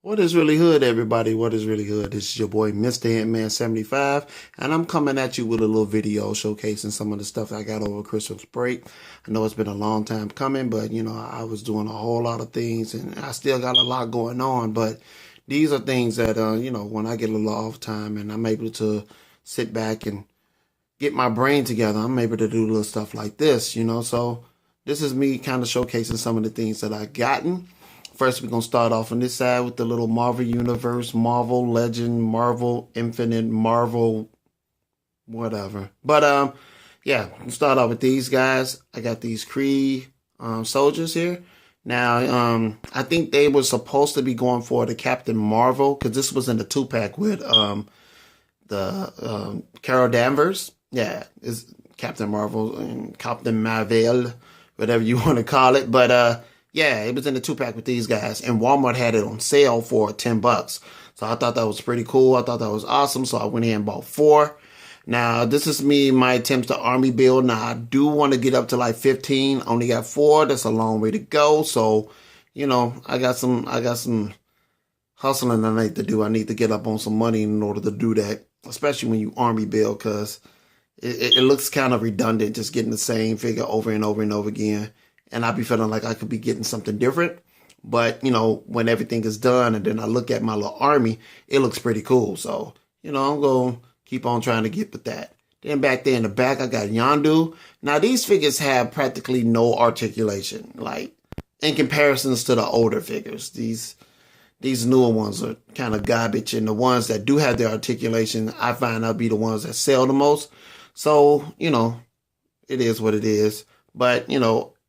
What is really hood, everybody? What is really hood? This is your boy, Mr. Hitman 75, and I'm coming at you with a little video showcasing some of the stuff I got over Christmas break. I know it's been a long time coming, but I was doing a whole lot of things, and I still got a lot going on. But these are things that when I get a little off time and I'm able to sit back and get my brain together, I'm able to do little stuff like this. So this is me kind of showcasing some of the things that I gotten. First, we're going to start off on this side with the little Marvel Universe, Marvel Legend, Marvel Infinite, Marvel whatever. But, yeah, we'll start off with these guys. I got these Kree soldiers here. Now, I think they were supposed to be going for the Captain Marvel, because this was in the 2-pack with the Carol Danvers. Yeah, it's Captain Marvel and Captain Marvel, whatever you want to call it. But, yeah, it was in the 2-pack with these guys, and Walmart had it on sale for $10. So I thought that was pretty cool. I thought that was awesome. So I went in and bought 4. Now, this is my attempts to army build. Now, I do want to get up to like 15. Only got 4. That's a long way to go. So, I got some hustling I need to do. I need to get up on some money in order to do that, especially when you army build, because it looks kind of redundant just getting the same figure over and over and over again. And I be feeling like I could be getting something different. But, when everything is done and then I look at my little army, it looks pretty cool. So, I'm going to keep on trying to get with that. Then back there in the back, I got Yondu. Now, these figures have practically no articulation, like in comparisons to the older figures. These newer ones are kind of garbage. And the ones that do have their articulation, I find out be the ones that sell the most. So, it is what it is. But,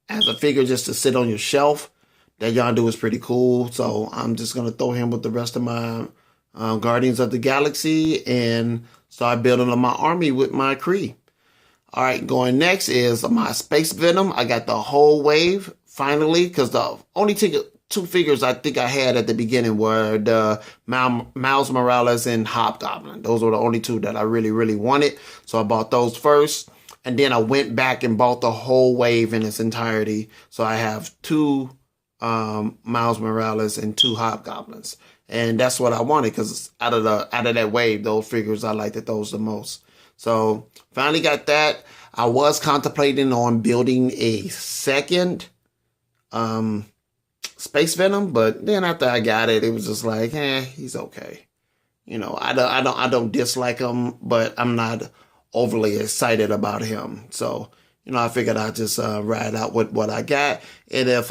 as a figure just to sit on your shelf, that Yondu is pretty cool. So I'm just going to throw him with the rest of my Guardians of the Galaxy and start building up my army with my Kree. All right, going next is my Space Venom. I got the whole wave finally, because the only 2 figures I think I had at the beginning were the Miles Morales and Hobgoblin. Those were the only 2 that I really, really wanted. So I bought those first. And then I went back and bought the whole wave in its entirety. So I have 2 Miles Morales and 2 Hobgoblins. And that's what I wanted, because out of that wave, those figures, I liked those the most. So finally got that. I was contemplating on building a second Space Venom, but then after I got it, it was just like, he's okay. I don't dislike him, but I'm not overly excited about him. So, I figured I'd just ride out with what I got. And if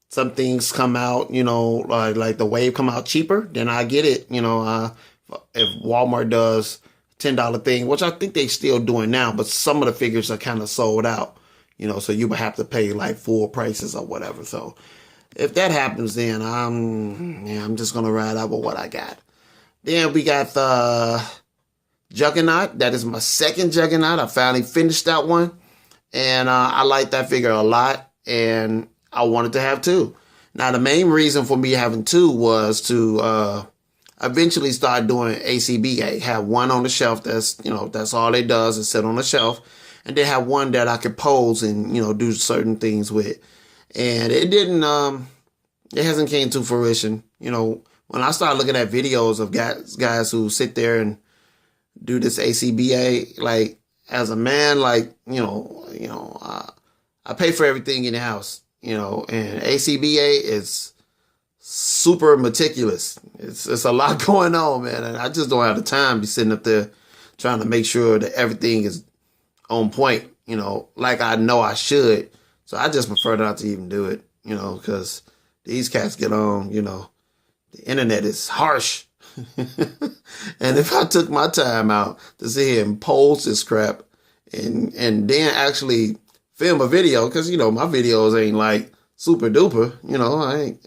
some things come out, like the wave come out cheaper, then I get it. If Walmart does $10 thing, which I think they still doing now, but some of the figures are kind of sold out, so you would have to pay like full prices or whatever. So if that happens, then I'm just going to ride out with what I got. Then we got the Juggernaut. That is my second Juggernaut. I finally finished that one. And I like that figure a lot. And I wanted to have 2. Now, the main reason for me having 2 was to eventually start doing ACBA. Have one on the shelf that's all it does is sit on the shelf. And then have one that I could pose and, do certain things with. And it didn't, it hasn't came to fruition. When I started looking at videos of guys who sit there and do this ACBA, like, as a man, like, I pay for everything in the house, and ACBA is super meticulous. It's a lot going on, man, and I just don't have the time to be sitting up there trying to make sure that everything is on point, like I know I should. So I just prefer not to even do it, because these cats get on, the internet is harsh. And if I took my time out to sit here and pose this crap and then actually film a video, because my videos ain't like super duper,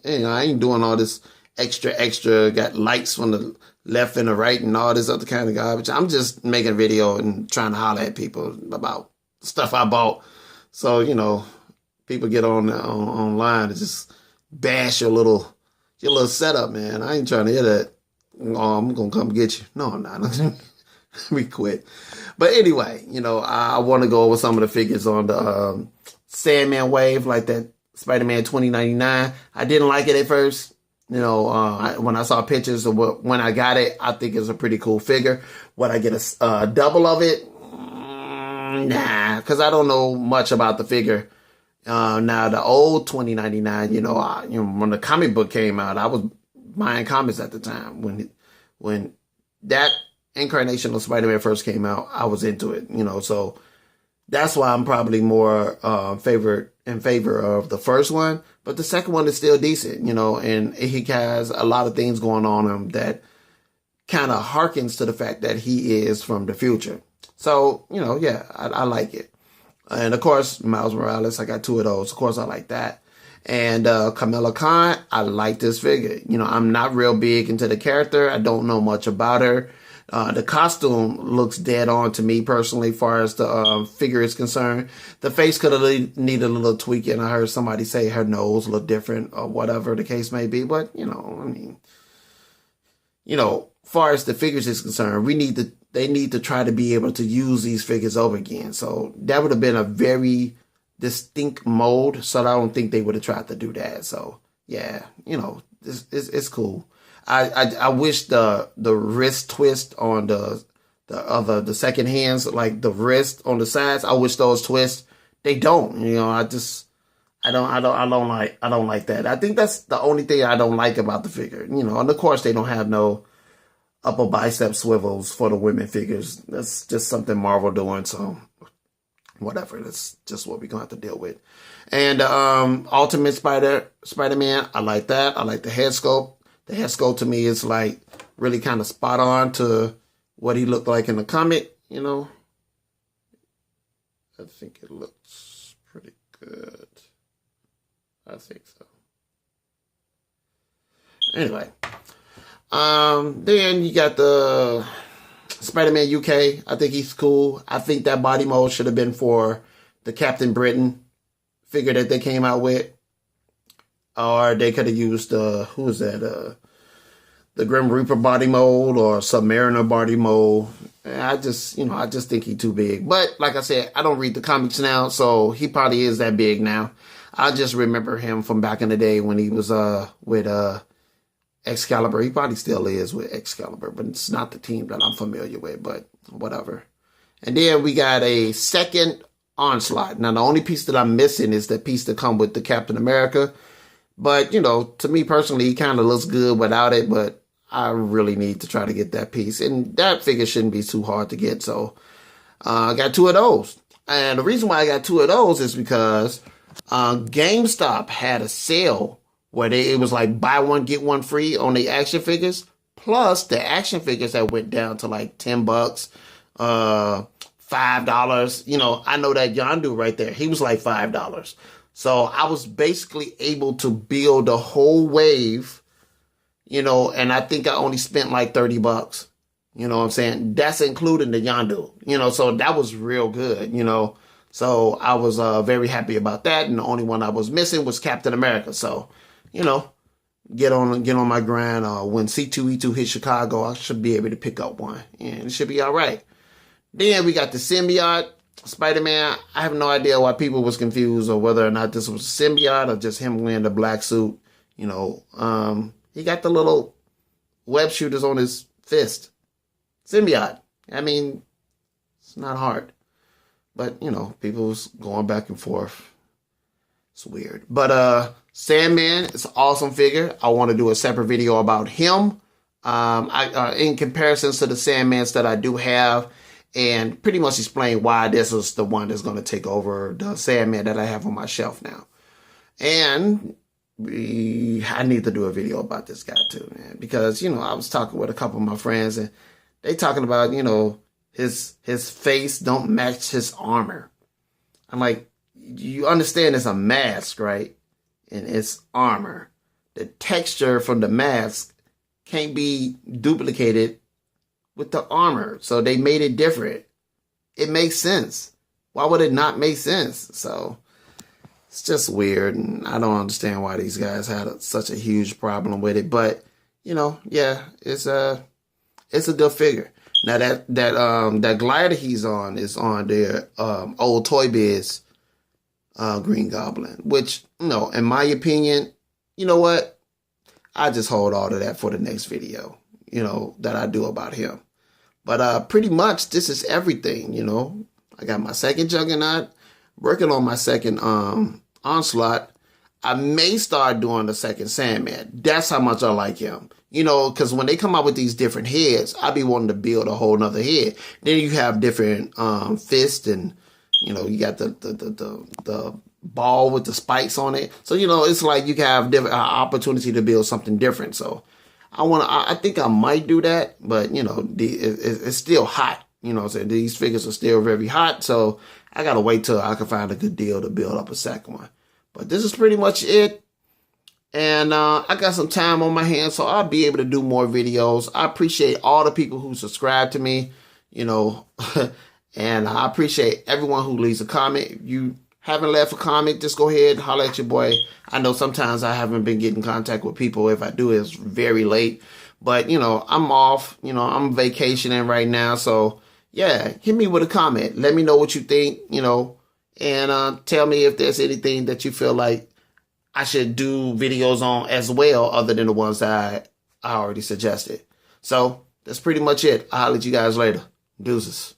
I ain't doing all this extra, got lights from the left and the right and all this other kind of garbage. I'm just making a video and trying to holler at people about stuff I bought. So, people get online and just bash your little setup, man. I ain't trying to hear that. Oh, I'm going to come get you. No, I'm not. We quit. But anyway, I want to go over some of the figures on the Sandman wave, like that Spider-Man 2099. I didn't like it at first. When I saw pictures of when I got it, I think it's a pretty cool figure. Would I get a double of it? Nah, because I don't know much about the figure. Now the old 2099, when the comic book came out, I was buying comics at the time when that incarnation of Spider-Man first came out. I was into it, so that's why I'm probably more in favor of the first one. But the second one is still decent, and he has a lot of things going on him that kind of harkens to the fact that he is from the future. So, yeah, I like it. And of course, Miles Morales, I got 2 of those. Of course, I like that. And Kamala Khan, I like this figure. I'm not real big into the character. I don't know much about her. The costume looks dead on to me personally, as far as the figure is concerned. The face could have needed a little tweaking. I heard somebody say her nose looked different or whatever the case may be. But, far as the figures is concerned, they need to try to be able to use these figures over again. So that would have been a very distinct mold. So I don't think they would have tried to do that. So yeah, it's cool. I wish the wrist twist on the second hands, like the wrist on the sides, I wish those twists. They don't. I don't like that. I think that's the only thing I don't like about the figure. And of course they don't have no upper bicep swivels for the women figures. That's just something Marvel doing. So whatever. That's just what we're gonna have to deal with. And Ultimate Spider-Man, I like that. I like the head sculpt. The head sculpt to me is like really kind of spot on to what he looked like in the comic. I think it looks pretty good. I think so. Anyway. Then you got the Spider-Man UK. I think he's cool. I think that body mold should have been for the Captain Britain figure that they came out with. Or they could have used, who is that? The Grim Reaper body mold or Submariner body mold. I just think he's too big. But like I said, I don't read the comics now, so he probably is that big now. I just remember him from back in the day when he was with Excalibur. He probably still is with Excalibur, but it's not the team that I'm familiar with, but whatever. And then we got a second Onslaught. Now, the only piece that I'm missing is the piece that come with the Captain America. But, to me personally, he kind of looks good without it, but I really need to try to get that piece. And that figure shouldn't be too hard to get, so I got 2 of those. And the reason why I got 2 of those is because GameStop had a sale where it was like buy one, get one free on the action figures. Plus the action figures that went down to like $10, $5. I know that Yondu right there. He was like $5. So I was basically able to build a whole wave, and I think I only spent like $30. You know what I'm saying? That's including the Yondu, so that was real good, So I was very happy about that. And the only one I was missing was Captain America. So, get on my grind. When C2E2 hit Chicago, I should be able to pick up one, and it should be all right. Then we got the symbiote Spider-Man. I have no idea why people was confused or whether or not this was a symbiote or just him wearing the black suit. He got the little web shooters on his fist. Symbiote. I mean, it's not hard, but people was going back and forth. It's weird, but Sandman is an awesome figure. I want to do a separate video about him. In comparisons to the Sandmans that I do have, and pretty much explain why this is the one that's going to take over the Sandman that I have on my shelf now. And I need to do a video about this guy too, man, because I was talking with a couple of my friends and they talking about his face don't match his armor. I'm like, you understand it's a mask, right? And it's armor. The texture from the mask can't be duplicated with the armor. So they made it different. It makes sense. Why would it not make sense? So it's just weird. And I don't understand why these guys had such a huge problem with it. But, yeah, it's a good figure. Now that glider he's on is on their old Toy Biz Green Goblin, which, in my opinion, you know what? I just hold all of that for the next video, that I do about him. But pretty much this is everything. I got my second Juggernaut, working on my second Onslaught. I may start doing the second Sandman. That's how much I like him. Because when they come out with these different heads, I be wanting to build a whole nother head. Then you have different fists, and you got the ball with the spikes on it. So it's like you can have different opportunity to build something different. So I think I might do that, but it's still hot. So these figures are still very hot. So I gotta wait till I can find a good deal to build up a second one. But this is pretty much it. And I got some time on my hands, so I'll be able to do more videos. I appreciate all the people who subscribe to me, and I appreciate everyone who leaves a comment. If you haven't left a comment, just go ahead and holler at your boy. I know sometimes I haven't been getting in contact with people. If I do, it's very late. But, I'm off. I'm vacationing right now. So, yeah, hit me with a comment. Let me know what you think, and tell me if there's anything that you feel like I should do videos on as well, other than the ones that I already suggested. So, that's pretty much it. I'll holler at you guys later. Deuces.